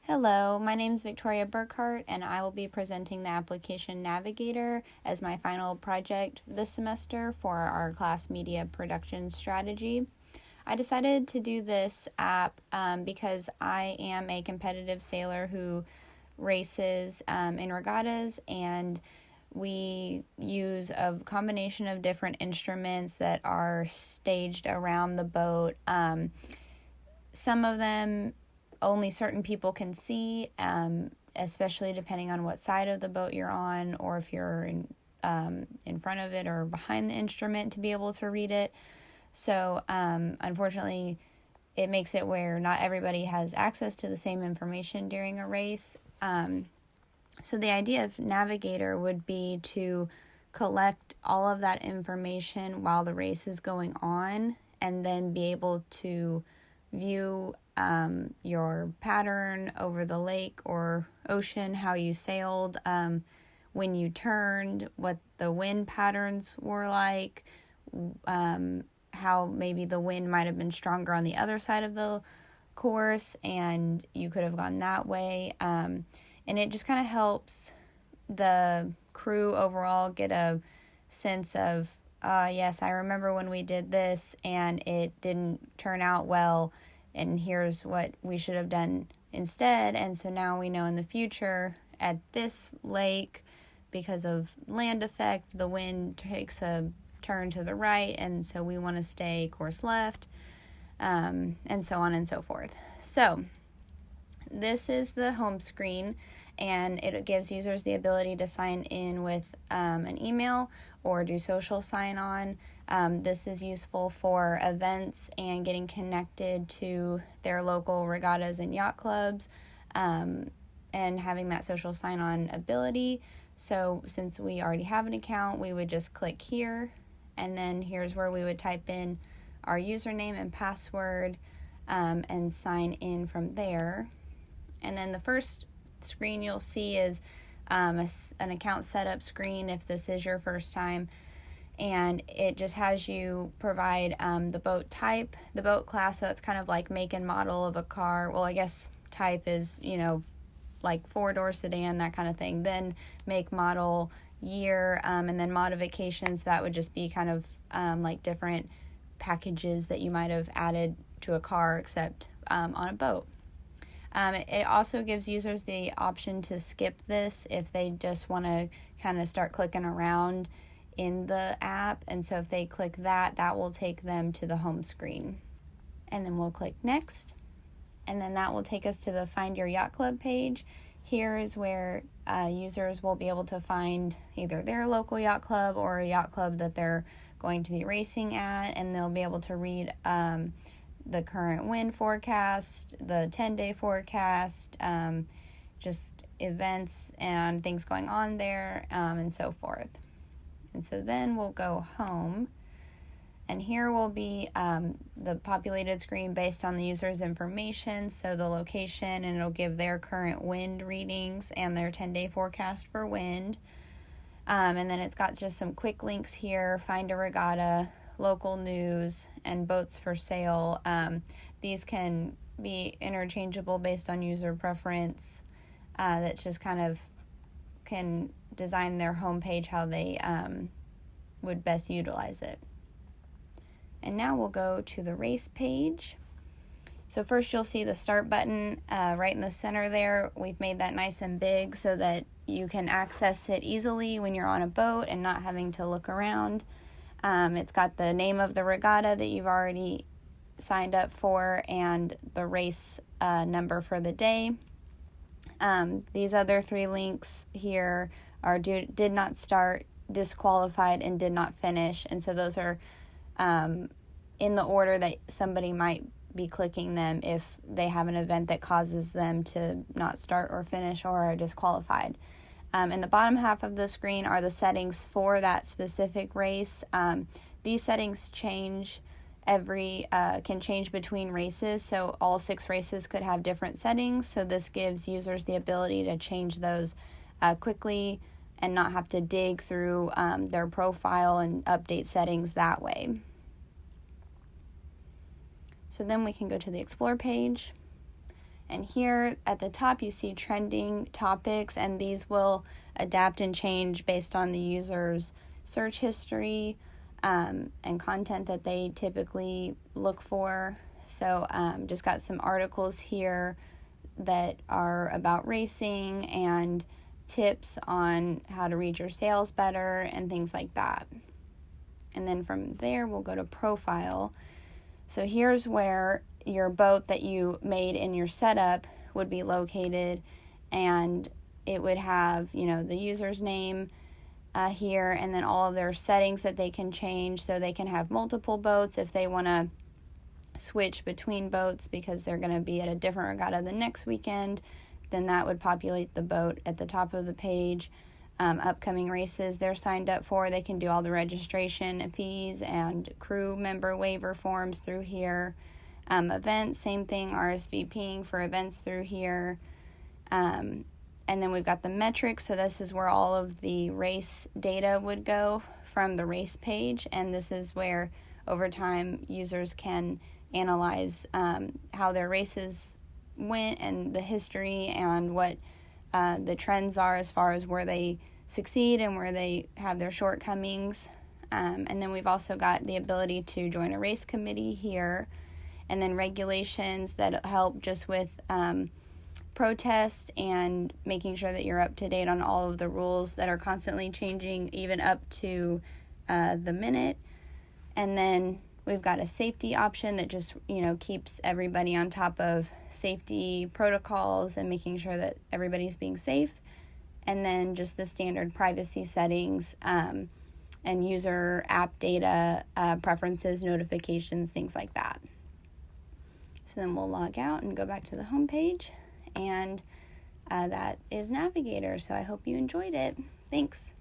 Hello, my name is Victoria Burkhart, and I will be presenting the application Navigator as my final project this semester for our class media production strategy. I decided to do this app because I am a competitive sailor who races in regattas, and we use a combination of different instruments that are staged around the boat. Some of them only certain people can see, especially depending on what side of the boat you're on, or if you're in front of it or behind the instrument to be able to read it. So unfortunately, it makes it where not everybody has access to the same information during a race. So the idea of Navigator would be to collect all of that information while the race is going on, and then be able to view your pattern over the lake or ocean, how you sailed, when you turned, what the wind patterns were like, how maybe the wind might have been stronger on the other side of the course and you could have gone that way. And it just kind of helps the crew overall get a sense of, yes, I remember when we did this and it didn't turn out well, and here's what we should have done instead. And so now we know in the future at this lake, because of land effect, the wind takes a turn to the right, and so we want to stay course left, and so on and so forth. So this is the home screen, and it gives users the ability to sign in with an email or do social sign-on. This is useful for events and getting connected to their local regattas and yacht clubs, and having that social sign-on ability. So since we already have an account, we would just click here, and then here's where we would type in our username and password, and sign in from there. And then the first screen you'll see is an account setup screen if this is your first time, and it just has you provide the boat type, the boat class, so it's kind of like make and model of a car. Well, I guess type is, like 4-door sedan, that kind of thing. Then make, model, year, and then modifications, that would just be kind of like different packages that you might have added to a car except on a boat. It also gives users the option to skip this if they just want to kind of start clicking around in the app. And so if they click that, that will take them to the home screen. And then we'll click next. And then that will take us to the Find Your Yacht Club page. Here is where users will be able to find either their local yacht club or a yacht club that they're going to be racing at, and they'll be able to read the current wind forecast, the 10-day forecast, just events and things going on there, and so forth. And so then we'll go home, and here will be the populated screen based on the user's information, so the location, and it'll give their current wind readings and their 10-day forecast for wind. And then it's got just some quick links here: find a regatta, local news, and boats for sale. These can be interchangeable based on user preference. That's just kind of can design their homepage how they would best utilize it. And now we'll go to the race page. So first you'll see the start button right in the center there. We've made that nice and big so that you can access it easily when you're on a boat and not having to look around. It's got the name of the regatta that you've already signed up for and the race number for the day. These other 3 links here are did not start, disqualified, and did not finish. And so those are in the order that somebody might be clicking them if they have an event that causes them to not start or finish or are disqualified. In the bottom half of the screen are the settings for that specific race. These settings change can change between races, so all 6 races could have different settings, so this gives users the ability to change those quickly and not have to dig through their profile and update settings that way. So then we can go to the Explore page. And here at the top, you see trending topics, and these will adapt and change based on the user's search history and content that they typically look for. So just got some articles here that are about racing and tips on how to read your sales better and things like that. And then from there, we'll go to profile. So here's where your boat that you made in your setup would be located, and it would have, the user's name here, and then all of their settings that they can change, so they can have multiple boats if they want to switch between boats because they're going to be at a different regatta the next weekend. Then that would populate the boat at the top of the page. Upcoming races they're signed up for, they can do all the registration fees and crew member waiver forms through here. Events, same thing, RSVPing for events through here. And then we've got the metrics, so this is where all of the race data would go from the race page, and this is where over time users can analyze how their races went and the history and what the trends are as far as where they succeed and where they have their shortcomings. And then we've also got the ability to join a race committee here, and then regulations that help just with protest and making sure that you're up to date on all of the rules that are constantly changing, even up to the minute. And then we've got a safety option that just, keeps everybody on top of safety protocols and making sure that everybody's being safe. And then just the standard privacy settings and user app data, preferences, notifications, things like that. So then we'll log out and go back to the home page. And that is Navigator. So I hope you enjoyed it. Thanks.